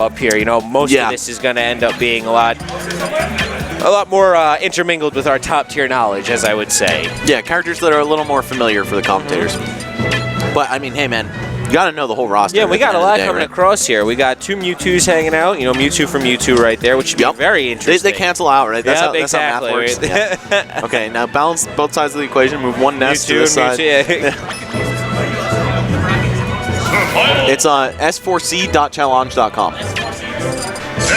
up here. You know, most of this is going to end up being a lot more intermingled with our top tier knowledge, as I would say. Yeah, characters that are a little more familiar for the commentators. But I mean, hey man, you got to know the whole roster. Yeah, we got a lot coming across here. We got 2 Mewtwo's hanging out. You know, Mewtwo from Mewtwo right there, which should be very interesting. They cancel out, right? That's, how, that's how math works. Right? Okay, now balance both sides of the equation. Move one nest to this side. It's s4c.challenge.com.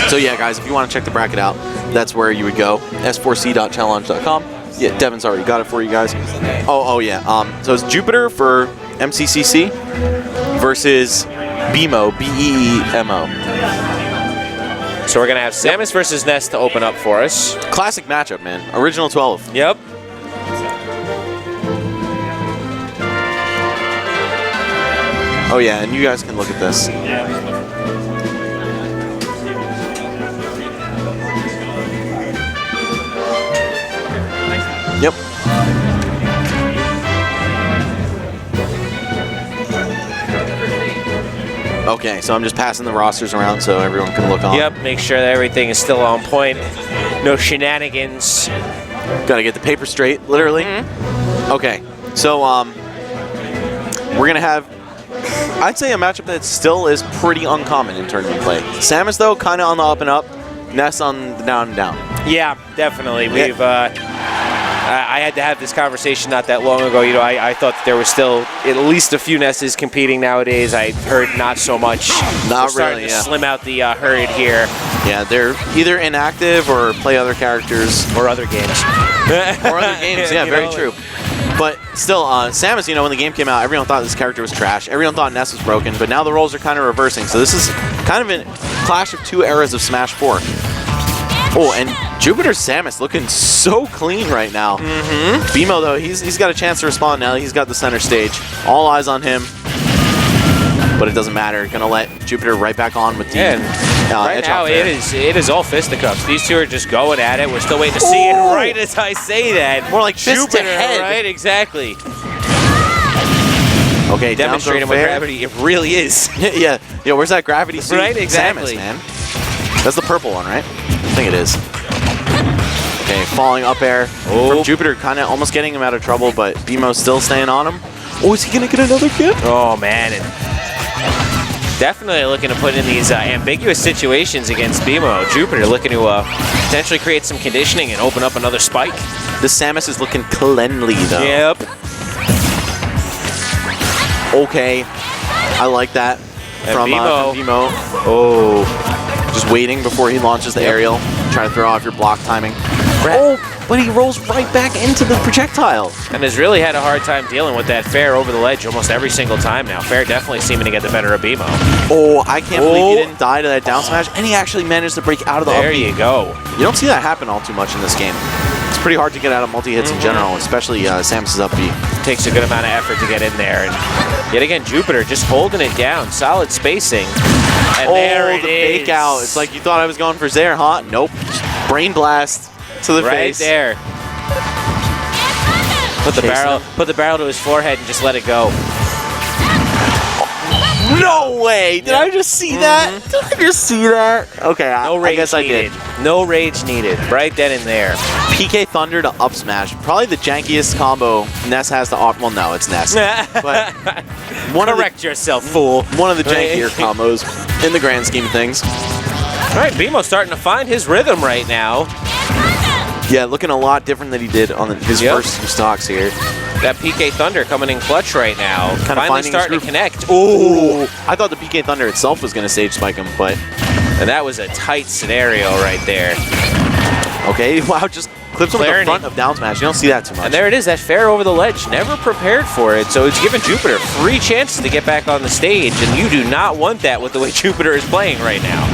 So yeah, guys, if you want to check the bracket out, that's where you would go. s4c.challenge.com. Yeah, Devin's already got it for you guys. Oh yeah. So it's Jupiter for MCCC versus BEEMO, B-E-E-M-O. So we're going to have Samus versus Ness to open up for us. Classic matchup, man. Original 12. Yep. Oh yeah, and you guys can look at this. Yep. Okay, so I'm just passing the rosters around so everyone can look on. Yep, make sure that everything is still on point. No shenanigans. Gotta get the paper straight, literally. Okay, so we're gonna have, I'd say, a matchup that still is pretty uncommon in tournament play. Samus, though, kind of on the up and up. Ness on the down and down. Yeah, definitely. We've I had to have this conversation not that long ago. You know, I thought that there was still at least a few Nesses competing nowadays. I heard not so much. Not really. To slim out the herd here. Yeah, they're either inactive or play other characters or other games. Or other games. Yeah, very true. But still, Samus, you know, when the game came out, everyone thought this character was trash. Everyone thought Ness was broken, but now the roles are kind of reversing. So this is kind of a clash of 2 eras of Smash 4. Oh, and Jupiter Samus looking so clean right now. BEEMO, though, he's got a chance to respond now. He's got the center stage. All eyes on him. But it doesn't matter. Gonna let Jupiter right back on with the right now it is all fisticuffs. These two are just going at it. We're still waiting to see it right as I say that. More like Jupiter, head. right? Exactly. Okay, demonstrating what gravity it really is. Yeah, where's that gravity suit? Right, exactly. Samus, man. That's the purple one, right? I think it is. Okay, falling up air from Jupiter, kind of almost getting him out of trouble, but BEEMO's still staying on him. Oh, is he going to get another kill? Oh, man. And definitely looking to put in these ambiguous situations against BEEMO. Jupiter looking to potentially create some conditioning and open up another spike. This Samus is looking cleanly, though. Yep. Okay. I like that from BEEMO. Oh. Just waiting before he launches the aerial. Trying to throw off your block timing. Oh, but he rolls right back into the projectile. And has really had a hard time dealing with that Fair over the ledge almost every single time now. Fair definitely seeming to get the better of BEEMO. Oh, I can't believe he didn't die to that down smash. And he actually managed to break out of the up There you go. You don't see that happen all too much in this game. It's pretty hard to get out of multi-hits in general, especially Samus's up B. Takes a good amount of effort to get in there. And yet again, Jupiter just holding it down. Solid spacing. And there it is. Fake out. It's like you thought I was going for Zaire, huh? Nope. Brain blast to the face. Right there. Put the barrel to his forehead and just let it go. No way! Did I just see that? Did I just see that? Okay, I guess needed. I did. No rage needed. Right then and there. PK Thunder to up smash. Probably the jankiest combo Ness has to opt. Well, no, it's Ness. But correct yourself, fool. One of the jankier combos in the grand scheme of things. All right, BEEMO's starting to find his rhythm right now. Yeah, looking a lot different than he did on his first two stocks here. That PK Thunder coming in clutch right now. Kind of finally starting to connect. Ooh! I thought the PK Thunder itself was going to stage spike him, but... And that was a tight scenario right there. Okay, wow, just clips him with the front of down smash. You don't see that too much. And there it is, that Fair over the ledge. Never prepared for it, so it's giving Jupiter 3 chances to get back on the stage, and you do not want that with the way Jupiter is playing right now.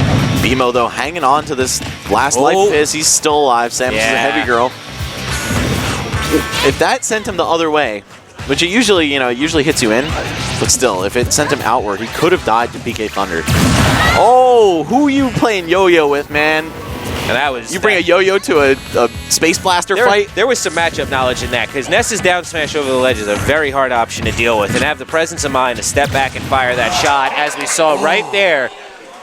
BEEMO, though, hanging on to this last life fizz. He's still alive. Samus is a heavy girl. If that sent him the other way, which it usually, usually hits you in, but still, if it sent him outward, he could have died to PK Thunder. Oh, who are you playing yo-yo with, man? And that was... You bring a yo-yo to a Space Blaster fight? There was some matchup knowledge in that, because Ness's down smash over the ledge is a very hard option to deal with, and have the presence of mind to step back and fire that shot, as we saw right there.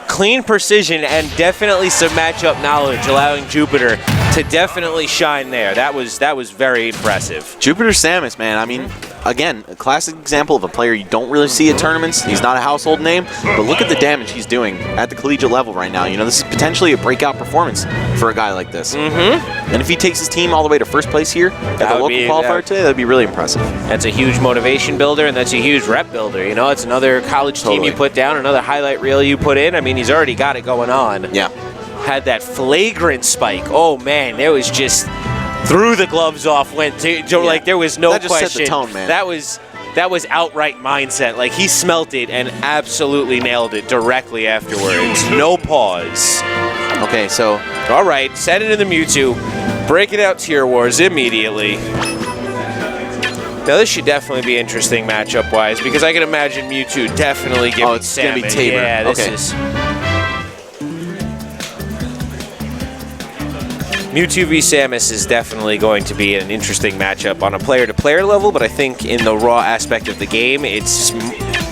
clean precision and definitely some matchup knowledge, allowing Jupiter to definitely shine there. That was very impressive. Jupiter Samus, man. I mean, again, a classic example of a player you don't really see at tournaments. He's not a household name, but look at the damage he's doing at the collegiate level right now. You know, this is potentially a breakout performance for a guy like this. And if he takes his team all the way to first place here at the local qualifier today, that'd be really impressive. That's a huge motivation builder, and that's a huge rep builder. You know, it's another college team you put down, another highlight reel you put in. I mean, he's already got it going on. Yeah. Had that flagrant spike. Oh, man, it was just threw the gloves off, went to like there was no question. That just set the tone, man. That was outright mindset. Like, he smelt it and absolutely nailed it directly afterwards. No pause. Okay, so all right, send it to the Mewtwo. Break it out Tier Wars immediately. Now, this should definitely be interesting matchup-wise, because I can imagine Mewtwo definitely giving it's going to be Tabor. Yeah, this is... Mewtwo v Samus is definitely going to be an interesting matchup on a player-to-player level, but I think in the raw aspect of the game, it's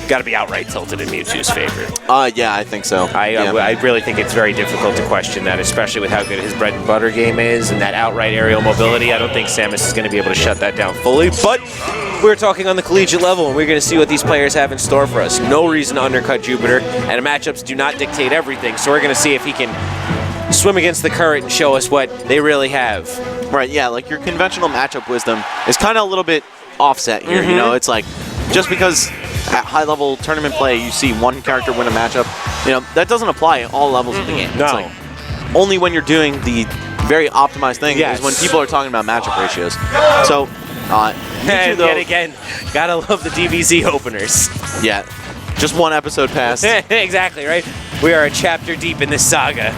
got to be outright tilted in Mewtwo's favor. Yeah, I think so. I really think it's very difficult to question that, especially with how good his bread and butter game is and that outright aerial mobility. I don't think Samus is going to be able to shut that down fully, but we're talking on the collegiate level, and we're going to see what these players have in store for us. No reason to undercut Jupiter, and matchups do not dictate everything, so we're going to see if he can swim against the current and show us what they really have. Right, yeah, like your conventional matchup wisdom is kind of a little bit offset here, you know? It's like, just because at high-level tournament play you see one character win a matchup, you know, that doesn't apply at all levels of the game. No. It's like, only when you're doing the very optimized thing is when people are talking about matchup ratios. So, and yet again, gotta love the DBZ openers. Yeah, just one episode passed. Exactly, right? We are a chapter deep in this saga.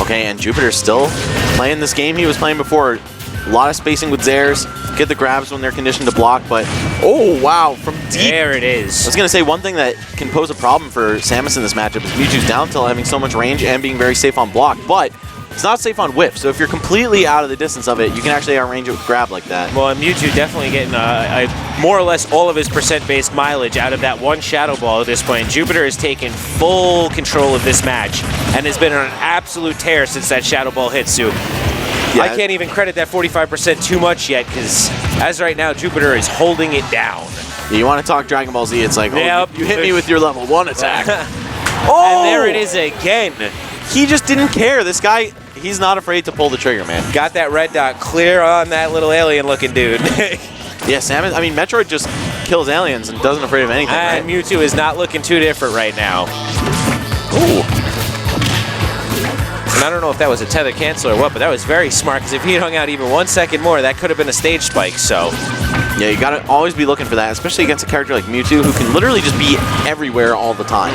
Okay, and Jupiter's still playing this game he was playing before. A lot of spacing with Zairs, get the grabs when they're conditioned to block, but oh wow, from deep. There it is. I was going to say one thing that can pose a problem for Samus in this matchup is Mewtwo's down tilt having so much range and being very safe on block, but it's not safe on whiff, so if you're completely out of the distance of it, you can actually outrange it with grab like that. Well, and Mewtwo definitely getting more or less all of his percent-based mileage out of that one Shadow Ball at this point. Jupiter has taken full control of this match and has been on an absolute tear since that Shadow Ball hit, Sue. Yeah. I can't even credit that 45% too much yet, because as right now, Jupiter is holding it down. You want to talk Dragon Ball Z, it's like, yep. You hit me with your level 1 attack. And there it is again. He just didn't care. This guy, he's not afraid to pull the trigger, man. Got that red dot clear on that little alien-looking dude. Yeah, Samus, I mean, Metroid just kills aliens and doesn't afraid of anything, and right? Mewtwo is not looking too different right now. Ooh. And I don't know if that was a tether cancel or what, but that was very smart, because if he had hung out even 1 second more, that could have been a stage spike, so. Yeah, you gotta always be looking for that, especially against a character like Mewtwo, who can literally just be everywhere all the time.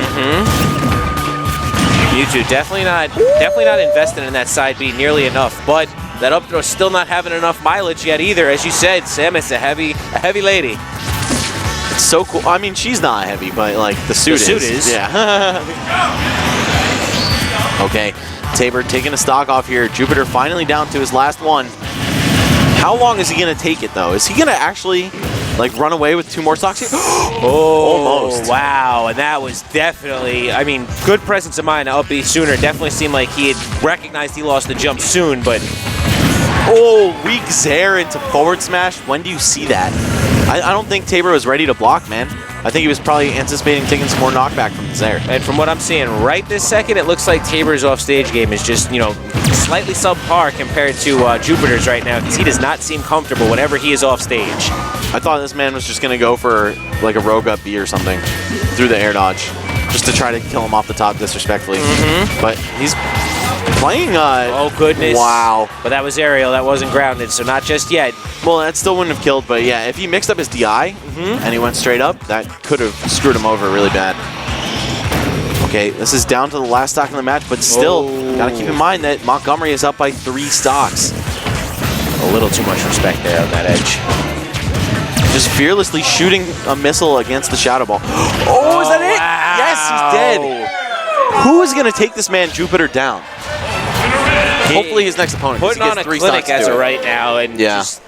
Mewtwo definitely not invested in that side B nearly enough, but that up throw still not having enough mileage yet either. As you said, Samus a heavy lady. It's so cool. I mean, she's not heavy, but like the suit is. Yeah. Okay, Tabor taking a stock off here. Jupiter finally down to his last one. How long is he gonna take it though? Is he gonna actually like run away with 2 more stocks here? Almost. Wow, and that was definitely, I mean, good presence of mind to up B sooner. Definitely seemed like he had recognized he lost the jump soon, but. Oh, weak Zair into forward smash. When do you see that? I don't think Tabor was ready to block, man. I think he was probably anticipating taking some more knockback from Zair. And from what I'm seeing right this second, it looks like Tabor's offstage game is just, you know, slightly subpar compared to Jupiter's right now, because he does not seem comfortable whenever he is off stage. I thought this man was just going to go for like a rogue up B or something through the air dodge, just to try to kill him off the top disrespectfully. But he's playing... oh, goodness. Wow. But that was aerial. That wasn't grounded, so not just yet. Well, that still wouldn't have killed, but yeah, if he mixed up his DI and he went straight up, that could have screwed him over really bad. Okay, this is down to the last stock in the match, but still, gotta keep in mind that Montgomery is up by 3 stocks. A little too much respect there on that edge. Just fearlessly shooting a missile against the Shadow Ball. Oh, is that it? Wow. Yes, he's dead. Who is going to take this man Jupiter down? Hopefully his next opponent. Putting on a clinic as of right now, and just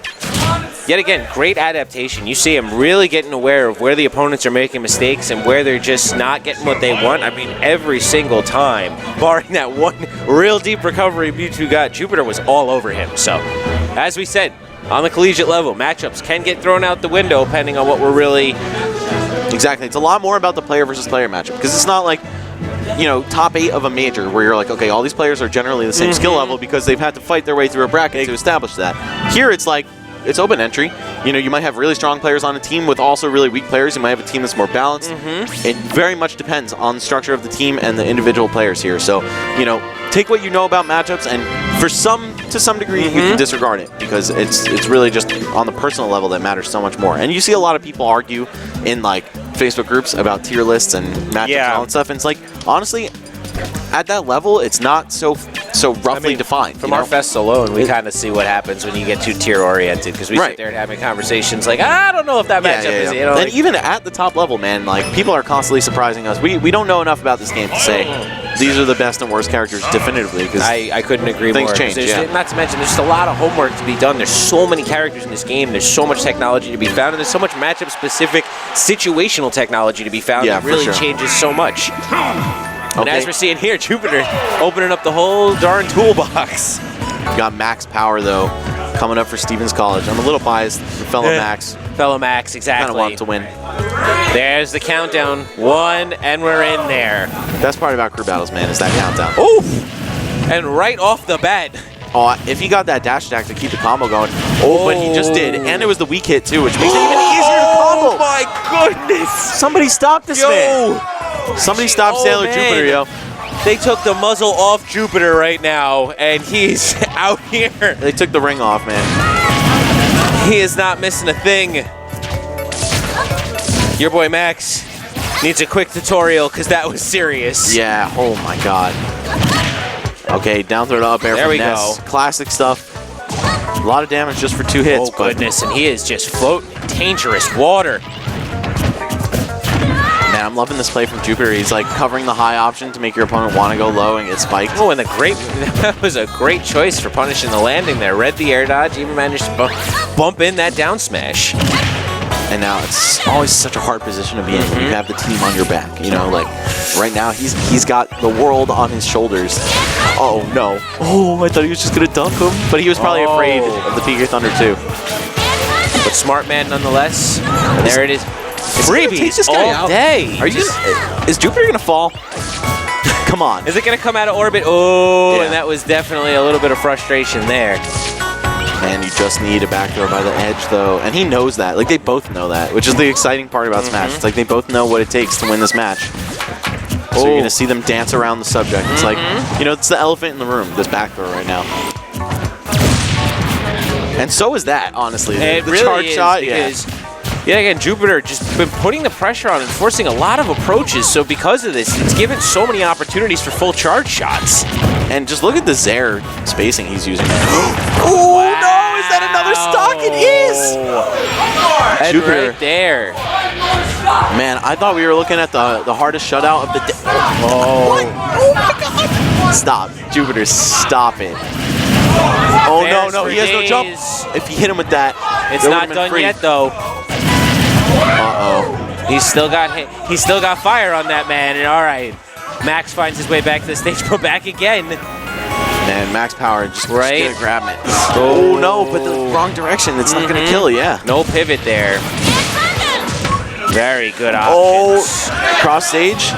yet again, great adaptation. You see him really getting aware of where the opponents are making mistakes and where they're just not getting what they want. I mean, every single time, barring that one real deep recovery Mewtwo got, Jupiter was all over him. So, as we said, on the collegiate level, matchups can get thrown out the window depending on what we're really... Exactly. It's a lot more about the player versus player matchup, because it's not like, you know, top 8 of a major where you're like, okay, all these players are generally the same skill level because they've had to fight their way through a bracket to establish that. Here it's like, it's open entry. You know, you might have really strong players on a team with also really weak players. You might have a team that's more balanced. It very much depends on the structure of the team and the individual players here. So, you know, take what you know about matchups, and to some degree, you can disregard it, because it's really just on the personal level that matters so much more. And you see a lot of people argue in like Facebook groups about tier lists and matchups and all that stuff. And it's like, honestly, at that level, it's not so roughly defined. From our fests alone, we kind of see what happens when you get too tier oriented, because we sit there and having conversations like, I don't know if that matchup is. You know, and even at the top level, man, like, people are constantly surprising us. We don't know enough about this game to say these are the best and worst characters definitively. Because I couldn't agree more. Things change. Not to mention, there's just a lot of homework to be done. There's so many characters in this game. There's so much technology to be found, and there's so much matchup-specific situational technology to be found that really changes so much. And as we're seeing here, Jupiter opening up the whole darn toolbox. You got Max Power, though, coming up for Stevens College. I'm a little biased for fellow Max. Fellow Max, exactly. Kind of want to win. There's the countdown. 1, and we're in there. Best part about crew battles, man, is that countdown. Oof! And right off the bat. Oh, if he got that dash attack to keep the combo going. But he just did. And it was the weak hit, too, which makes it even easier to combo. Oh, my goodness. Somebody stop this man. Somebody stop Sailor Jupiter, yo. They took the muzzle off Jupiter right now, and he's out here. They took the ring off, man. He is not missing a thing. Your boy Max needs a quick tutorial, because that was serious. Yeah, oh my god. Okay, down throw to up air from Ness. Classic stuff. A lot of damage just for 2 hits. Oh, goodness, and he is just floating dangerous water. Man, I'm loving this play from Jupiter. He's like covering the high option to make your opponent want to go low and get spiked. Oh, and that was a great choice for punishing the landing there. Read the air dodge, even managed to bump in that down smash. And now it's always such a hard position to be in when you have the team on your back. You know, like right now he's got the world on his shoulders. Oh no! Oh, I thought he was just gonna dunk him, but he was probably afraid of the Peak Thunder too. But smart man nonetheless. And there it is. Freebie all day. Are you? Is Jupiter gonna fall? Come on. Is it gonna come out of orbit? Oh, and that was definitely a little bit of frustration there. Man, you just need a backdoor by the edge, though. And he knows that. Like, they both know that, which is the exciting part about Smash. It's like they both know what it takes to win this match. So you're going to see them dance around the subject. It's like, you know, it's the elephant in the room, this backdoor right now. And so is that, honestly. The really charge shot, yeah, again, Jupiter just been putting the pressure on and forcing a lot of approaches. So because of this, it's given so many opportunities for full charge shots. And just look at the Zaire spacing he's using. Oh, no! Is that another stock? It is! And Jupiter right there. Man, I thought we were looking at the hardest shutout of the day. Oh my God! Stop. Jupiter, stop it. Oh, no, he has no jump. If you hit him with that, it's not done yet, though. Uh-oh. He's still got fire on that man, and all right. Max finds his way back to the stage, but back again. Man, Max Power just gonna grab it. Oh no, but the wrong direction. It's not gonna kill, No pivot there. Very good options. Oh, cross stage?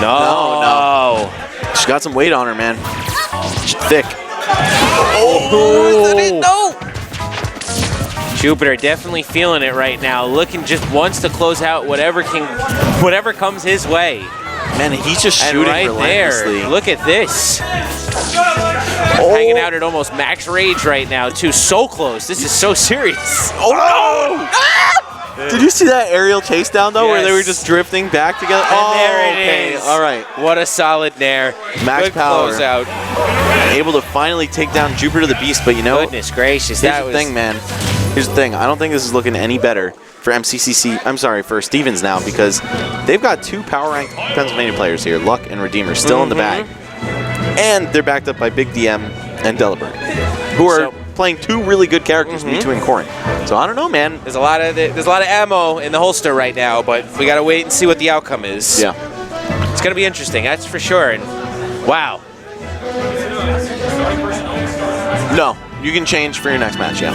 No. She's got some weight on her, man. She's thick. Oh, is that it? No! Jupiter definitely feeling it right now. Looking just wants to close out whatever comes his way. Man, he's just shooting relentlessly. There, look at this. Hanging out at almost max rage right now, too. So close. This is so serious. Oh, no! Ah! Did you see that aerial chase down, though, where they were just drifting back together? And there it is. All right. What a solid nair. Max Power. Close out. Able to finally take down Jupiter the Beast, but you know. Goodness gracious. Here's the thing, man. Here's the thing. I don't think this is looking any better for for Stevens now, because they've got 2 power-ranked Pennsylvania players here, Luck and Redeemer, still in the bag. And they're backed up by Big DM and Delibird, who are playing two really good characters between Corin. So I don't know, man. There's a lot of ammo in the holster right now, but we got to wait and see what the outcome is. Yeah. It's going to be interesting, that's for sure. And wow. No, you can change for your next match, yeah.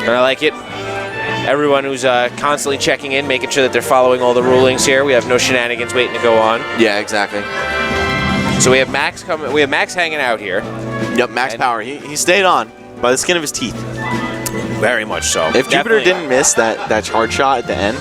And I like it. Everyone who's constantly checking in, making sure that they're following all the rulings here. We have no shenanigans waiting to go on. Yeah, exactly. So we have Max coming. We have Max hanging out here. Yep, Max Power. He stayed on by the skin of his teeth. Very much so. If Jupiter didn't miss that charge shot at the end,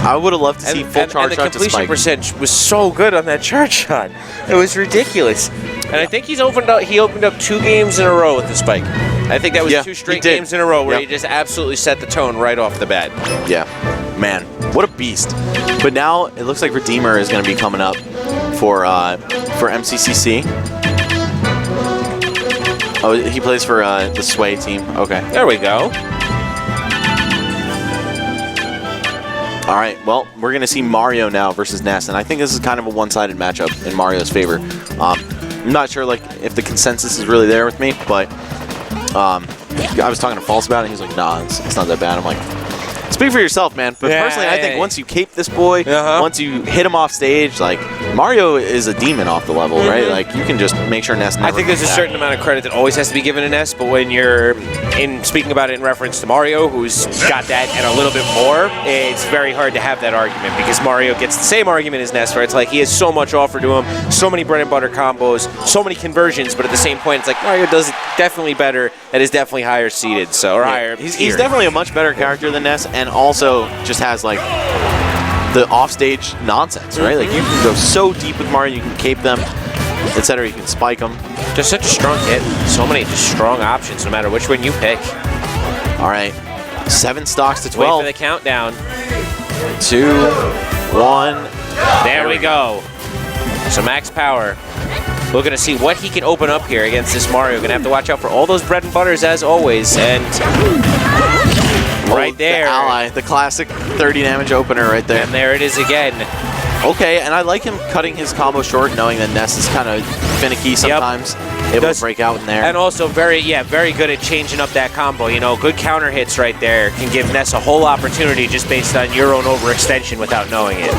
I would have loved to see full charge shot to the Spike. completion percentage was so good on that charge shot. It was ridiculous. And I think he opened up 2 games in a row with the Spike. I think that was 2 straight games in a row where he just absolutely set the tone right off the bat. Yeah. Man, what a beast. But now it looks like Redeemer is going to be coming up for MCCC. Oh, he plays for the Sway team. Okay. There we go. All right, well, we're going to see Mario now versus Ness, and I think this is kind of a one-sided matchup in Mario's favor. I'm not sure like if the consensus is really there with me, but I was talking to False about it, and he's like, nah, it's not that bad. I'm like, speak for yourself, man. But personally, I think once you cape this boy, once you hit him off stage, like, Mario is a demon off the level, right? Like, you can just make sure Ness never I think there's a certain amount of credit that always has to be given to Ness, but when you're speaking about it in reference to Mario, who's got that and a little bit more, it's very hard to have that argument because Mario gets the same argument as Ness, where it's like he has so much offered to him, so many bread and butter combos, so many conversions, but at the same point, it's like Mario does it definitely better and is definitely higher seated, higher. He's definitely a much better character than Ness, and also just has like the offstage nonsense, right? Like you can go so deep with Mario, you can cape them, etc. You can spike them. Just such a strong hit. So many just strong options, no matter which one you pick. All right, 7 stocks to 12. Wait for the countdown. 2, 1. There we go. So Max Power. We're going to see what he can open up here against this Mario. Going to have to watch out for all those bread and butters as always. And right there. The ally, the classic 30 damage opener right there. And there it is again. Okay, and I like him cutting his combo short, knowing that Ness is kind of finicky sometimes, able to break out in there. And also very good at changing up that combo. You know, good counter hits right there can give Ness a whole opportunity just based on your own overextension without knowing it.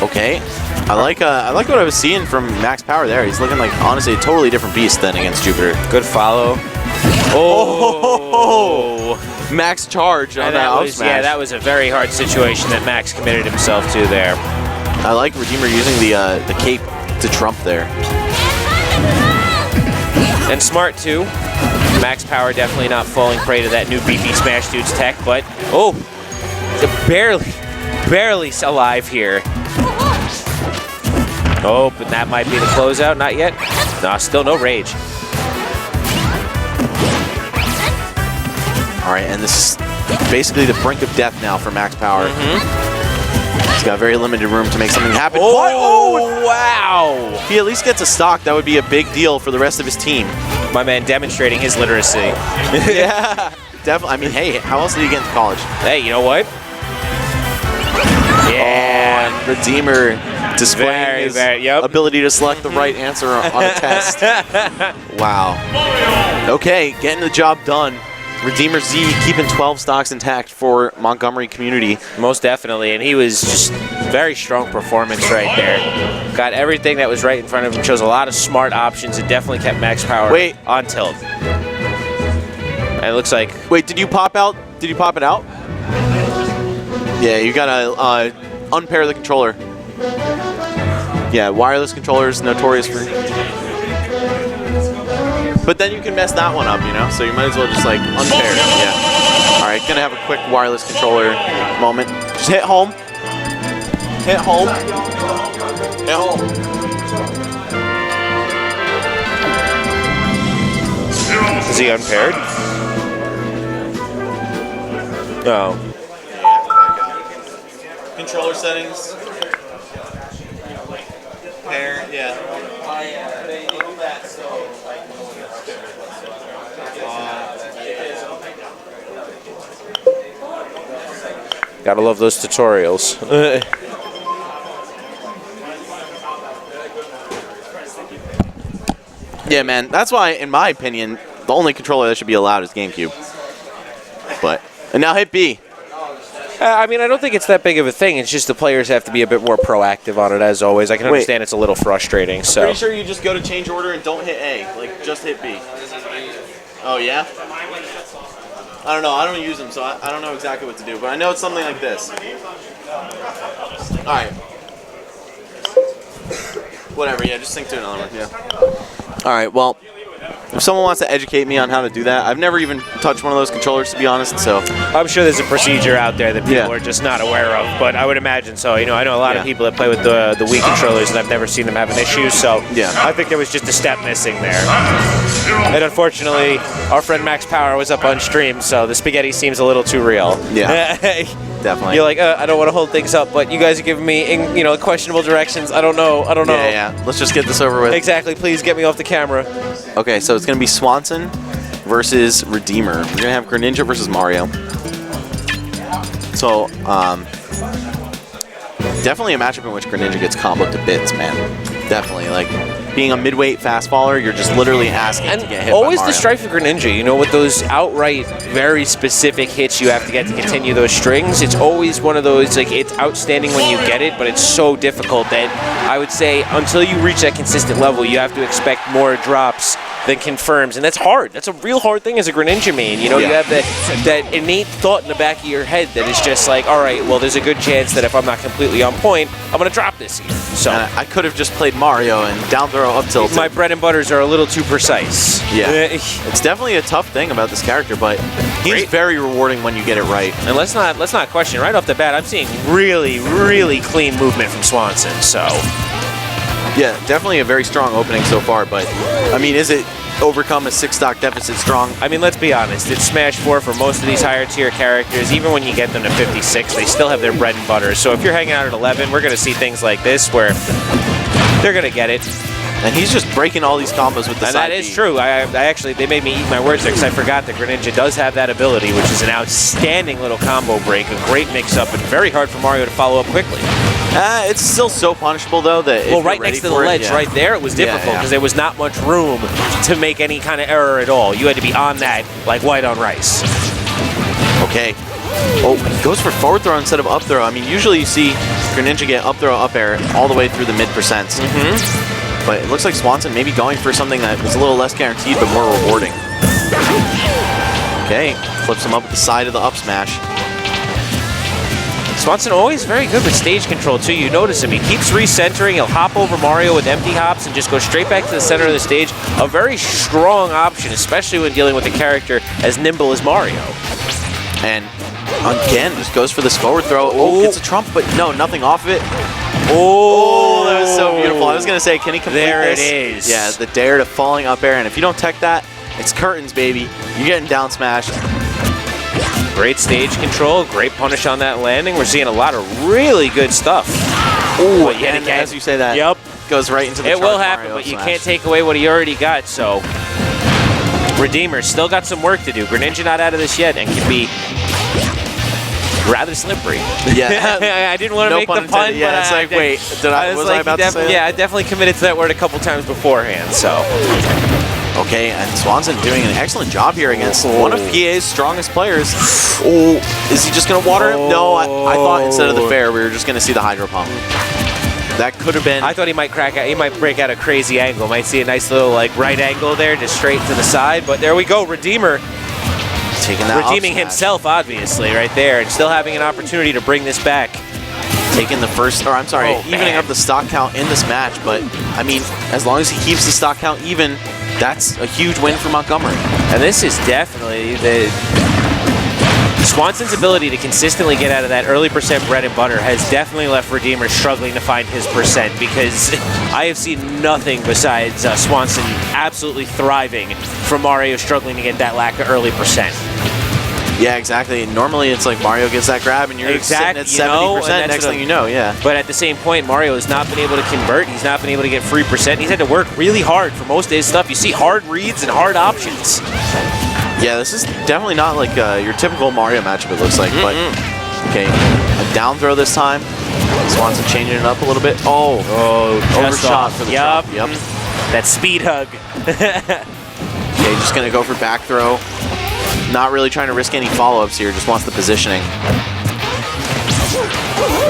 Okay, I like what I was seeing from Max Power there. He's looking like, honestly, a totally different beast than against Jupiter. Good follow. Oh! Max charge on that up smash. Yeah, that was a very hard situation that Max committed himself to there. I like Redeemer using the cape to trump there. And smart too. Max Power definitely not falling prey to that new BP Smash Dude's tech, but barely alive here. Oh, but that might be the closeout. Not yet. No, still no rage. All right, and this is basically the brink of death now for Max Power. He's got very limited room to make something happen. Oh, wow! If he at least gets a stock, that would be a big deal for the rest of his team. My man demonstrating his literacy. Yeah, definitely. I mean, hey, how else did he get into college? Hey, you know what? Yeah. Oh, and Redeemer displaying his ability to select the right answer on a test. Wow. Okay, getting the job done. Redeemer Z keeping 12 stocks intact for Montgomery community. Most definitely, and he was just very strong performance right there. Got everything that was right in front of him, chose a lot of smart options, and definitely kept Max Power on tilt. And it looks like... Wait, did you pop out? Did you pop it out? Yeah, you gotta unpair the controller. Yeah, wireless controllers notorious for... But then you can mess that one up, you know? So you might as well just like unpair it, yeah. All right, gonna have a quick wireless controller moment. Just hit home. Hit home. Hit home. Is he unpaired? No. Controller settings. Pair, yeah. They do that, so like. Gotta love those tutorials. Yeah, man. That's why, in my opinion, the only controller that should be allowed is GameCube. And now hit B. I mean, I don't think it's that big of a thing. It's just the players have to be a bit more proactive on it, as always. I can understand it's a little frustrating. So pretty sure you just go to change order and don't hit A. Like, just hit B. Oh, yeah? I don't know. I don't use them, so I don't know exactly what to do. But I know it's something like this. All right. Whatever, yeah, just sync to another one, yeah. All right, well, if someone wants to educate me on how to do that, I've never even touched one of those controllers, to be honest, so. I'm sure there's a procedure out there that people are just not aware of, but I would imagine so. You know, I know a lot of people that play with the Wii controllers, and I've never seen them have an issue, so I think there was just a step missing there. And unfortunately, our friend Max Power was up on stream, so the spaghetti seems a little too real. Yeah, definitely. You're like, I don't want to hold things up, but you guys are giving me, questionable directions. I don't know. Yeah. Let's just get this over with. Exactly. Please get me off the camera. Okay, so it's going to be Swanson versus Redeemer. We're going to have Greninja versus Mario. So, definitely a matchup in which Greninja gets comboed to bits, man. Definitely. Like, being a midweight fast faller, you're just literally asking to get hit always by Mario. the strife of Greninja, with those outright, very specific hits you have to get to continue those strings. It's always one of those, like, it's outstanding when you get it, but it's so difficult that I would say until you reach that consistent level, you have to expect more drops than confirms, and that's hard. That's a real hard thing as a Greninja main. You have that innate thought in the back of your head that is just like, all right, well, there's a good chance that if I'm not completely on point, I'm going to drop this here. So I could have just played Mario and down throw up tilt. My bread and butters are a little too precise. Yeah. It's definitely a tough thing about this character, but he's very rewarding when you get it right. And let's not question, right off the bat, I'm seeing really, really clean movement from Swanson, so. Yeah, definitely a very strong opening so far, but, I mean, is it overcome a 6-stock deficit strong? I mean, let's be honest, it's Smash 4 for most of these higher tier characters. Even when you get them to 56, they still have their bread and butter. So if you're hanging out at 11, we're going to see things like this where they're going to get it. And he's just breaking all these combos with the and side that is B. true. I actually, they made me eat my words there because I forgot that Greninja does have that ability, which is an outstanding little combo break, a great mix-up, and very hard for Mario to follow up quickly. It's still so punishable, though, that well, right next to the ledge, right there, it was difficult because there was not much room to make any kind of error at all. You had to be on that like white on rice. Okay. Oh, he goes for forward throw instead of up throw. I mean, usually you see Greninja get up throw, up air all the way through the mid-percents. But it looks like Swanson maybe going for something that is a little less guaranteed but more rewarding. Okay, flips him up at the side of the up smash. Swanson always very good with stage control, too. You notice him. He keeps recentering. He'll hop over Mario with empty hops and just go straight back to the center of the stage. A very strong option, especially when dealing with a character as nimble as Mario. And again, just goes for this forward throw. Oh, gets a trump, but no, nothing off of it. Oh, that was so beautiful. I was going to say, can he complete this? There it is. Yeah, the dare to falling up air. And if you don't tech that, it's curtains, baby. You're getting down smashed. Great stage control, great punish on that landing. We're seeing a lot of really good stuff. Ooh, and as you say that, yep, goes right into the It will happen, Mario but you smash. can't take away what he already got, so. Redeemer still got some work to do. Greninja not out of this yet and can be rather slippery. Yeah. I didn't want to make the pun, yeah, but it's like, wait, was I about to say that? Yeah, I definitely committed to that word a couple times beforehand, so. Okay, and Swanson doing an excellent job here against one of PA's strongest players. Oh, is he just going to water him? No, I thought instead of the fair, we were just going to see the Hydro Pump. That could have been. I thought he might crack out. He might break out a crazy angle. Might see a nice little like right angle there, just straight to the side. But there we go, Redeemer. Taking that redeeming himself, obviously, right there, and still having an opportunity to bring this back. Taking the first, or I'm sorry, evening up the stock count in this match. But I mean, as long as he keeps the stock count even, that's a huge win for Montgomery. And this is definitely the Swanson's ability to consistently get out of that early percent bread and butter has definitely left Redeemer struggling to find his percent, because I have seen nothing besides Swanson absolutely thriving from Mario struggling to get that lack of early percent. Yeah, exactly. Normally it's like Mario gets that grab and you're sitting at 70% next thing you know, yeah. But at the same point, Mario has not been able to convert. He's not been able to get free percent. He's had to work really hard for most of his stuff. You see hard reads and hard options. Yeah, this is definitely not like your typical Mario matchup, it looks like. But okay, a down throw this time. Swanson changing it up a little bit. Oh, overshot for the drop. Yep. That speed hug. Okay, just going to go for back throw. Not really trying to risk any follow-ups here, just wants the positioning.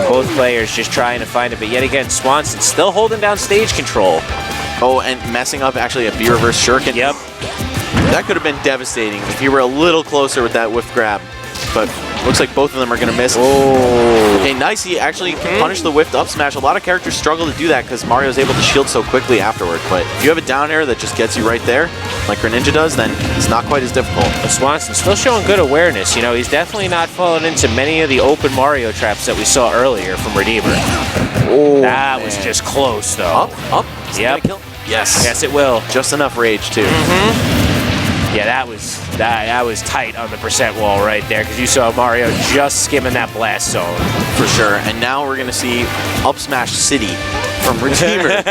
Both players just trying to find it, but yet again, Swanson still holding down stage control. Oh, and messing up actually a B-reverse shuriken. Yep. That could have been devastating if you were a little closer with that whiff grab. But looks like both of them are going to miss. Oh. Okay, nice. He actually can punish the whiffed up smash. A lot of characters struggle to do that because Mario's able to shield so quickly afterward. But if you have a down air that just gets you right there, like Greninja does, then it's not quite as difficult. But Swanson still showing good awareness. You know, he's definitely not falling into many of the open Mario traps that we saw earlier from Redeemer. Oh, that was just close, though. Up. Is that Yep. gonna kill? Yes. Yes, it will. Just enough rage, too. Yeah, that was tight on the percent wall right there because you saw Mario just skimming that blast zone. For sure. And now we're going to see Up Smash City from Redeemer.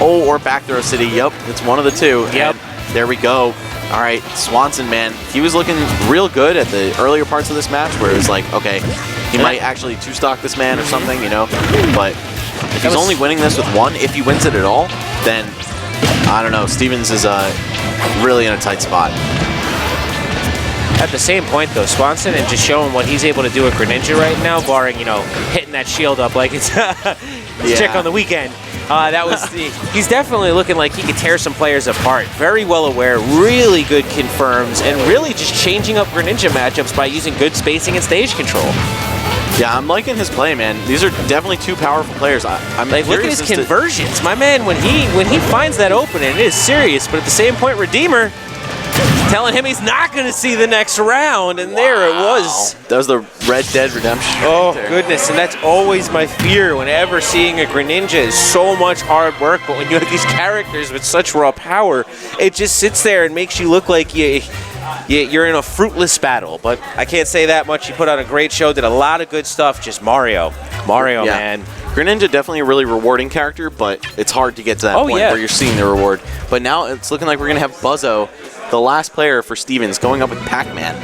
Oh, or back throw City. Yep, it's one of the two. Yep. And there we go. All right, Swanson, man, he was looking real good at the earlier parts of this match where it was like, okay, he might actually two-stock this man or something, you know? But if he's only winning this with one, if he wins it at all, then, I don't know, Stevens is really in a tight spot. At the same point, though, Swanson and just showing what he's able to do with Greninja right now, barring, you know, hitting that shield up like it's chick on the weekend. He's definitely looking like he could tear some players apart. Very well aware, really good confirms, and really just changing up Greninja matchups by using good spacing and stage control. Yeah, I'm liking his play, man. These are definitely two powerful players. I'm like, look at his conversions. My man, when he finds that opening, it is serious. But at the same point, Redeemer telling him he's not going to see the next round, and there it was. That was the Red Dead Redemption. Oh, goodness, and that's always my fear whenever seeing a Greninja is so much hard work, but when you have these characters with such raw power, it just sits there and makes you look like you're in a fruitless battle. But I can't say that much. He put on a great show, did a lot of good stuff. Just Mario, man. Greninja definitely a really rewarding character, but it's hard to get to that point where you're seeing the reward. But now it's looking like we're going to have Buzzo, the last player for Stevens, going up with Pac-Man.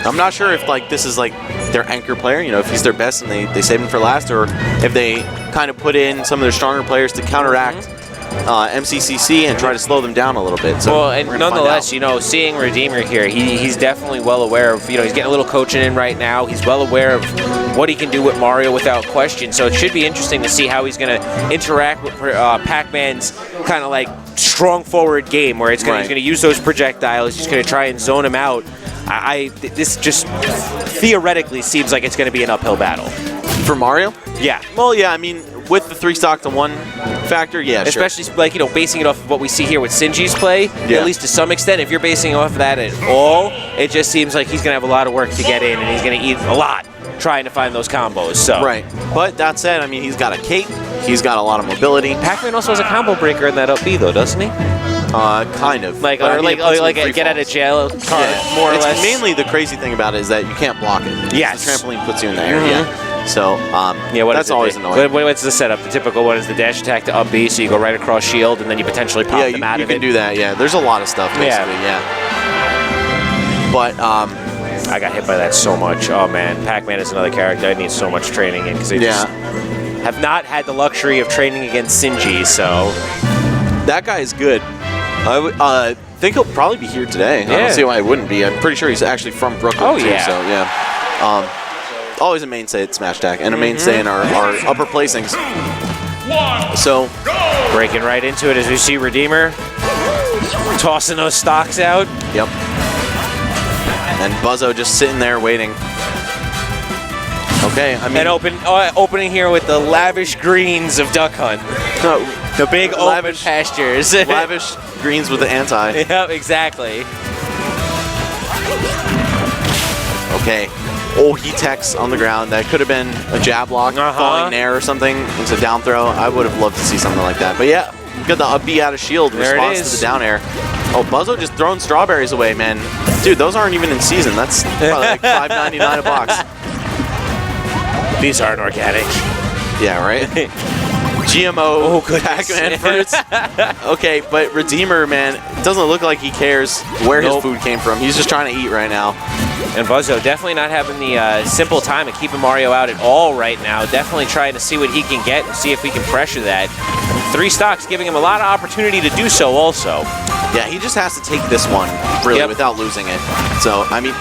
I'm not sure if like this is like their anchor player, you know, if he's their best and they save him for last, or if they kind of put in some of their stronger players to counteract MCCC and try to slow them down a little bit. So well, and nonetheless, you know, seeing Redeemer here, he's definitely well aware of, you know, he's getting a little coaching in right now. He's well aware of what he can do with Mario without question. So it should be interesting to see how he's going to interact with Pac-Man's kind of like strong forward game, where he's going to use those projectiles. He's going to try and zone him out. This just theoretically seems like it's going to be an uphill battle. For Mario? Yeah. Well, yeah, I mean, with the 3-stock to 1 factor, yeah, especially like, you know, basing it off of what we see here with Shinji's play, yeah. At least to some extent. If you're basing it off of that at all, it just seems like he's going to have a lot of work to get in, and he's going to eat a lot trying to find those combos. So right. But that said, I mean, he's got a cape, he's got a lot of mobility. Pac-Man also has a combo breaker in that up B, though, doesn't he? Kind of. Like, or like a get out of jail card, more or less. Mainly the crazy thing about it is that you can't block it. Yes. The trampoline puts you in the air, yeah. So, that's always annoying. What's the setup? The typical one is the dash attack to up B, so you go right across shield, and then you potentially pop them out of it. You can do that, yeah. There's a lot of stuff, basically, yeah. But, I got hit by that so much. Oh, man. Pac-Man is another character I need so much training in, because they just have not had the luxury of training against Shinji, so... That guy is good. I think he'll probably be here today. Yeah. I don't see why he wouldn't be. I'm pretty sure he's actually from Brooklyn, too, so, yeah. Always a mainstay at Smash Attack and a mainstay in our upper placings. So breaking right into it as we see Redeemer tossing those stocks out. Yep. And Buzzo just sitting there waiting. Okay, I mean, and opening here with the lavish greens of Duck Hunt. The big lavish pastures. Lavish greens with the anti. Yep, exactly. Okay. Oh, he techs on the ground. That could have been a jab lock, falling nair or something. It's a down throw. I would have loved to see something like that. But yeah, got the up B out of shield in response to the down air. Oh, Buzzo just throwing strawberries away, man. Dude, those aren't even in season. That's probably like $5.99 a box. These aren't organic. Yeah, right? GMO Pac-Man fruits. Okay, but Redeemer, man, it doesn't look like he cares where his food came from. He's just trying to eat right now. And Buzzo definitely not having the simple time of keeping Mario out at all right now. Definitely trying to see what he can get and see if we can pressure that. 3 stocks giving him a lot of opportunity to do so also. Yeah, he just has to take this one, really, without losing it. So, I mean,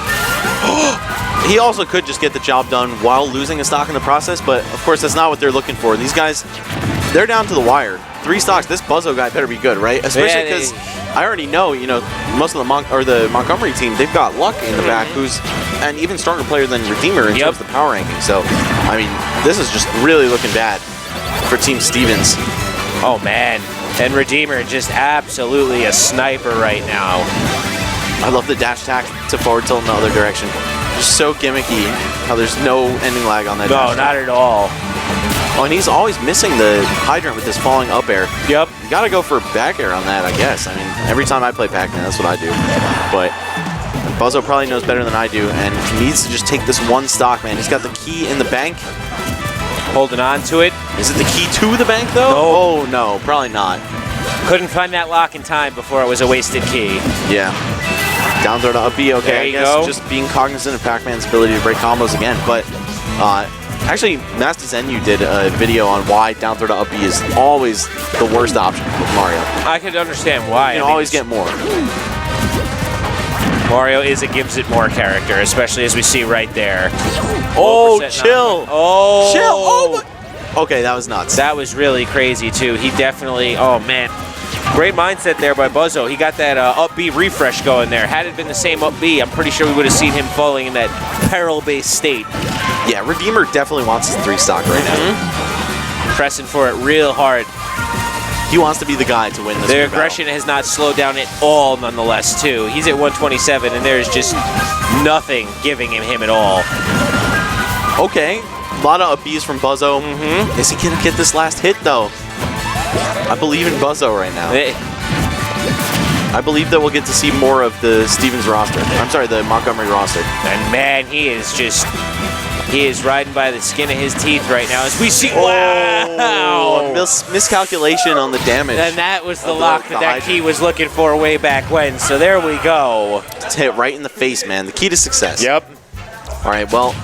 he also could just get the job done while losing a stock in the process, but of course that's not what they're looking for. These guys, they're down to the wire. 3 stocks, this Buzzo guy better be good, right? Especially because I already know, you know, most of the Montgomery team, they've got Luck in the back, who's an even stronger player than Redeemer in terms of the power ranking. So, I mean, this is just really looking bad for Team Stevens. Oh, man. And Redeemer just absolutely a sniper right now. I love the dash attack to forward tilt in the other direction. Just so gimmicky how there's no ending lag on that. No, not at all. Oh, and he's always missing the hydrant with this falling up air. Yep. You gotta go for back air on that, I guess. I mean, every time I play Pac-Man, that's what I do. But Buzzo probably knows better than I do, and he needs to just take this 1 stock, man. He's got the key in the bank. Holding on to it. Is it the key to the bank, though? No. Oh, no, probably not. Couldn't find that lock in time before it was a wasted key. Yeah. Down throw to up B, okay. There I you guess go. Just being cognizant of Pac-Man's ability to break combos again. But actually, Nasty Zenu did a video on why down throw to up B is always the worst option with Mario. I could understand why. You can always get more. Mario is a gives it more character, especially as we see right there. Oh, 1% chill. Oh. Chill. Oh, my. Okay, that was nuts. That was really crazy, too. He definitely, oh, man. Great mindset there by Buzzo. He got that up B refresh going there. Had it been the same up B, I'm pretty sure we would have seen him falling in that peril-based state. Yeah, Redeemer definitely wants his 3 stock right now. Pressing for it real hard. He wants to be the guy to win this Their aggression has not slowed down at all, nonetheless, too. He's at 127, and there's just nothing giving him at all. Okay, a lot of up Bs from Buzzo. Is he going to get this last hit, though? I believe in Buzzo right now. I believe that we'll get to see more of the Stevens roster. I'm sorry, the Montgomery roster. And man, he is riding by the skin of his teeth right now as we see. Oh, Wow! Miscalculation on the damage. And that was the lock that key was looking for way back when. So there we go. It's hit right in the face, man. The key to success. Yep. All right, well,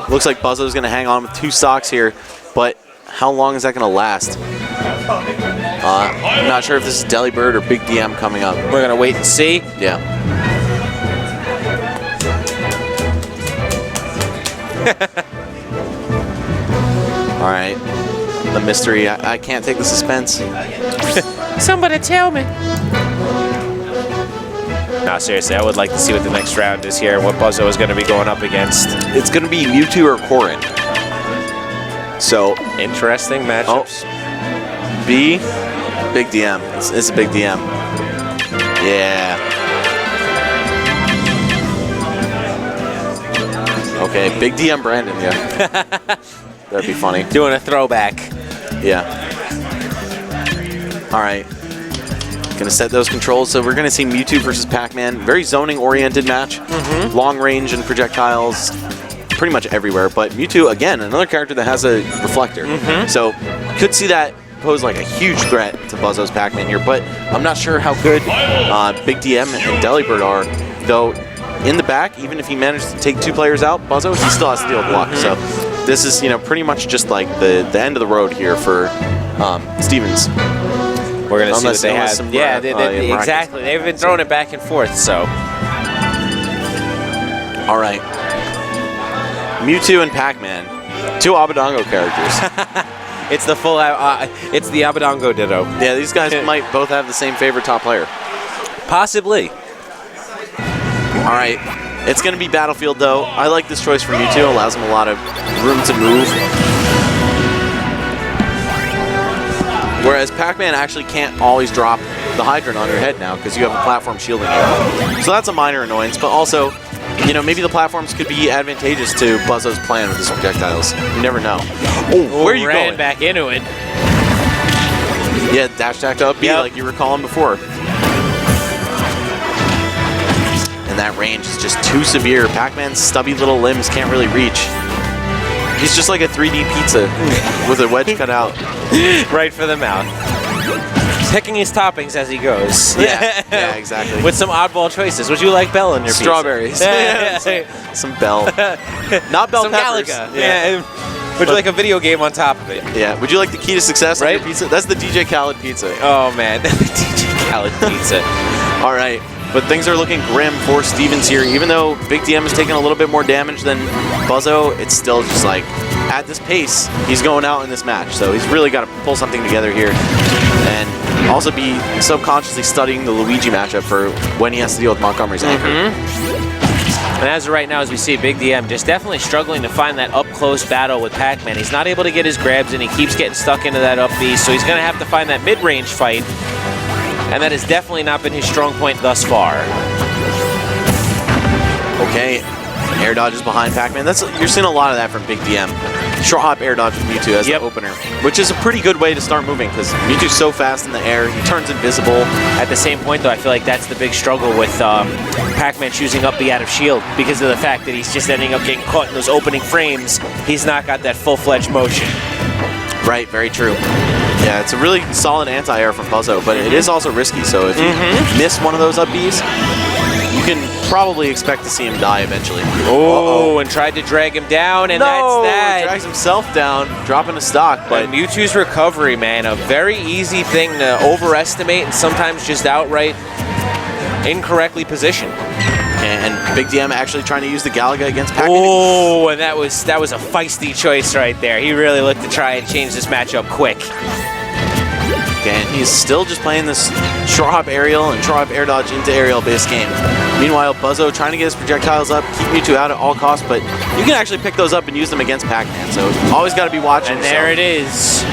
looks like Buzzo's going to hang on with 2 stocks here, but how long is that going to last? I'm not sure if this is Delibird or Big DM coming up. We're going to wait and see. Yeah. All right. The mystery. I can't take the suspense. Somebody tell me. No, seriously, I would like to see what the next round is here, what Buzzo is going to be going up against. It's going to be Mewtwo or Corrin. So, interesting matchups. B, Big DM. It's a Big DM. Yeah. Okay, Big DM Brandon, yeah. That'd be funny. Doing a throwback. Yeah. All right. Gonna set those controls. So we're gonna see Mewtwo versus Pac-Man. Very zoning-oriented match. Long range and projectiles pretty much everywhere. But Mewtwo, again, another character that has a reflector. So could see that pose like a huge threat to Buzzo's Pac-Man here. But I'm not sure how good Big DM and Delibird are. Though in the back, even if he managed to take 2 players out, Buzzo, he still has to deal with luck. So this is, you know, pretty much just like the end of the road here for Stevens. We're going to see what they have. Some, yeah, exactly. They've been throwing it back and forth, so. All right. Mewtwo and Pac-Man, 2 Abadongo characters. It's the full, it's the Abadongo Ditto. Yeah, these guys might both have the same favorite top player. Possibly. All right. It's going to be Battlefield, though. I like this choice for Mewtwo. Allows him a lot of room to move. Whereas Pac-Man actually can't always drop the hydrant on your head now because you have a platform shielding you. So that's a minor annoyance, but also, you know, maybe the platforms could be advantageous to Buzzo's plan with his projectiles. You never know. Oh, where are you going? Ran back into it. Yeah, dash attack to up B like you were calling before. And that range is just too severe. Pac-Man's stubby little limbs can't really reach. He's just like a 3D pizza with a wedge cut out. Right for the mouth. picking his toppings as he goes. Yeah, exactly. With some oddball choices. Would you like Bell in your pizza? Strawberries. Some Bell. Not bell some peppers. Galaga. Yeah. Would you like a video game on top of it? Yeah. Would you like the key to success on your pizza? That's the DJ Khaled pizza. Oh, man. DJ Khaled pizza. All right. But things are looking grim for Stevens here. Even though Big DM has taken a little bit more damage than Buzzo, it's still just like, at this pace, he's going out in this match. So he's really got to pull something together here. And also be subconsciously studying the Luigi matchup for when he has to deal with Montgomery's anchor. And as of right now, as we see, Big DM just definitely struggling to find that up-close battle with Pac-Man. He's not able to get his grabs in. He keeps getting stuck into that up B, so he's going to have to find that mid-range fight. And that has definitely not been his strong point thus far. Okay, air dodges behind Pac-Man. You're seeing a lot of that from Big DM. Short hop air dodge with Mewtwo as the opener, which is a pretty good way to start moving because Mewtwo's so fast in the air, he turns invisible. At the same point, though, I feel like that's the big struggle with Pac-Man choosing up B out of shield because of the fact that he's just ending up getting caught in those opening frames. He's not got that full-fledged motion. Right, very true. Yeah, it's a really solid anti-air from Buzzo, but it is also risky, so if you miss one of those up Bs, you can probably expect to see him die eventually. Oh, and tried to drag him down, and that's that. Drags himself down, dropping a stock. But Mewtwo's recovery, man, a very easy thing to overestimate and sometimes just outright incorrectly position. And Big DM actually trying to use the Galaga against Pac-Man. Oh, and that was a feisty choice right there. He really looked to try and change this matchup quick. And he's still just playing this short hop aerial and short hop air dodge into aerial base game. Meanwhile, Buzzo trying to get his projectiles up, keep Mewtwo out at all costs, but you can actually pick those up and use them against Pac-Man, so always got to be watching. And there it is.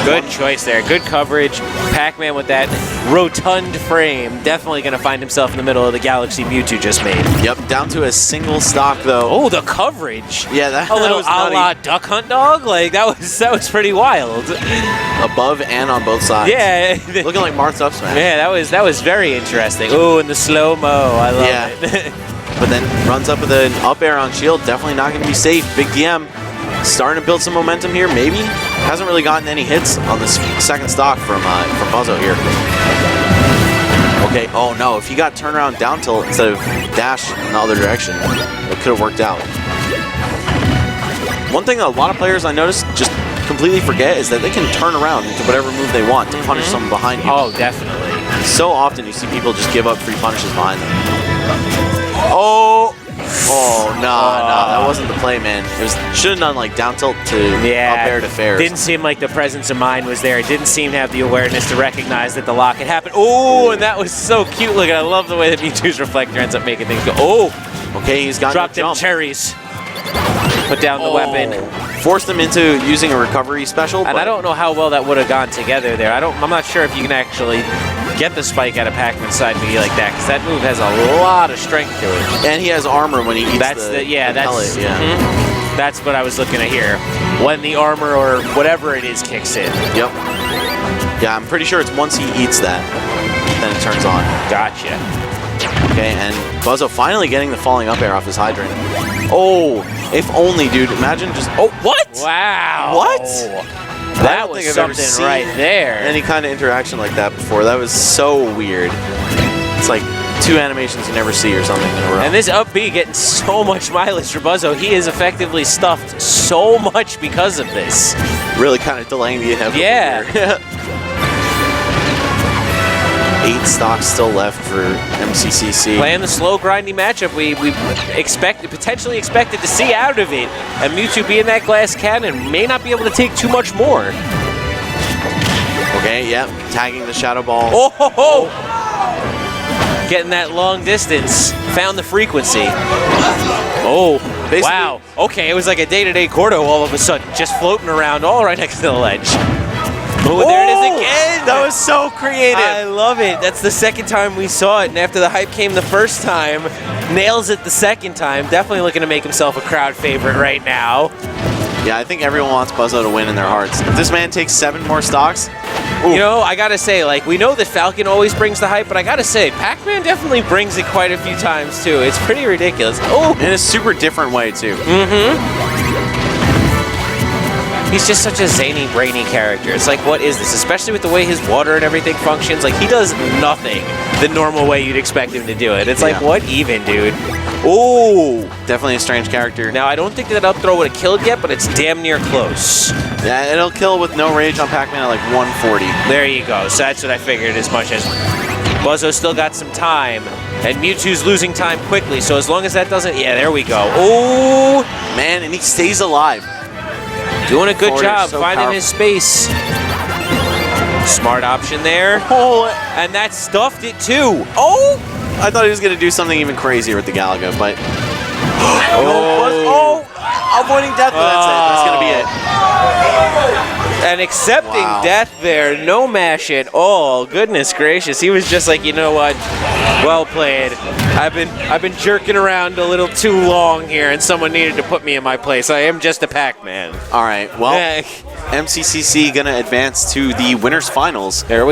Good choice there. Good coverage. Pac-Man with that rotund frame. Definitely going to find himself in the middle of the galaxy Mewtwo just made. Yep, down to a single stock, though. Oh, the coverage. Yeah, that a little a la Duck Hunt Dog. Like, that was pretty wild. Above and on both sides. Yeah. Looking like Marth's up smash. Yeah, that was very interesting. Oh, and the slow-mo. I love it. But then runs up with an up air on shield. Definitely not going to be safe. Big DM starting to build some momentum here, maybe. Hasn't really gotten any hits on this second stock from Buzzo here. Okay, oh no, if he got turnaround down tilt instead of dash in the other direction, it could have worked out. One thing that a lot of players I noticed just completely forget is that they can turn around into whatever move they want to punish someone behind you. Oh, definitely. So often you see people just give up free punishes behind them. Oh, nah, that wasn't the play, man. It should have done like down tilt to up air to fair. Didn't seem like the presence of mind was there. It didn't seem to have the awareness to recognize that the lock had happened. Oh, and that was so cute looking. I love the way that Mewtwo's reflector ends up making things go. Oh, okay, he's got dropped them cherries. Put down the weapon. Forced him into using a recovery special. And I don't know how well that would have gone together there. I'm not sure if you can actually get the spike out of Pac-Man's side melee like that, because that move has a lot of strength to it. And he has armor when he eats the pellet. That's what I was looking at here. When the armor or whatever it is kicks in. Yep. Yeah, I'm pretty sure it's once he eats that, then it turns on. Gotcha. Okay, and Buzzo finally getting the falling up air off his hydrant. Oh, if only, dude. Imagine just... Oh, what? Wow. What? That was something right there. Any kind of interaction like that before. That was so weird. It's like 2 animations you never see or something in a row. And this up B getting so much mileage for Buzzo. He is effectively stuffed so much because of this. Really kind of delaying the inevitable. Yeah. 8 stocks still left for MCCC. Playing the slow, grindy matchup we potentially expected to see out of it. And Mewtwo being that glass cannon may not be able to take too much more. Okay, yep, tagging the Shadow Ball. Oh, ho, ho. Getting that long distance. Found the frequency. Oh, basically, wow. Okay, it was like a day-to-day Gordo all of a sudden, just floating around all right next to the ledge. Oh, there it is again! That was so creative. I love it. That's the second time we saw it, and after the hype came the first time, nails it the second time. Definitely looking to make himself a crowd favorite right now. Yeah, I think everyone wants Buzzo to win in their hearts. If this man takes 7 more stocks... Ooh. You know, I gotta say, like, we know that Falcon always brings the hype, but I gotta say, Pac-Man definitely brings it quite a few times, too. It's pretty ridiculous. Oh! In a super different way, too. Mm-hmm. He's just such a zany, brainy character. It's like, what is this? Especially with the way his water and everything functions. Like, he does nothing the normal way you'd expect him to do it. It's like, what even, dude? Oh, definitely a strange character. Now, I don't think that up throw would have killed yet, but it's damn near close. Yeah, it'll kill with no rage on Pac-Man at like 140. There you go. So that's what I figured as much as Buzzo's still got some time, and Mewtwo's losing time quickly, so as long as that doesn't... Yeah, there we go. Oh! Man, and he stays alive. Doing a good job so finding powerful. his space. Smart option there. Oh, And that stuffed it too. Oh! I thought he was going to do something even crazier with the Galaga, but... Oh! Avoiding death, but that's it. That's going to be it. And accepting death there, no mash at all. Goodness gracious, he was just like, you know what? Well played. I've been jerking around a little too long here, and someone needed to put me in my place. I am just a Pac-Man. All right, well, MCCC going to advance to the winners finals. There we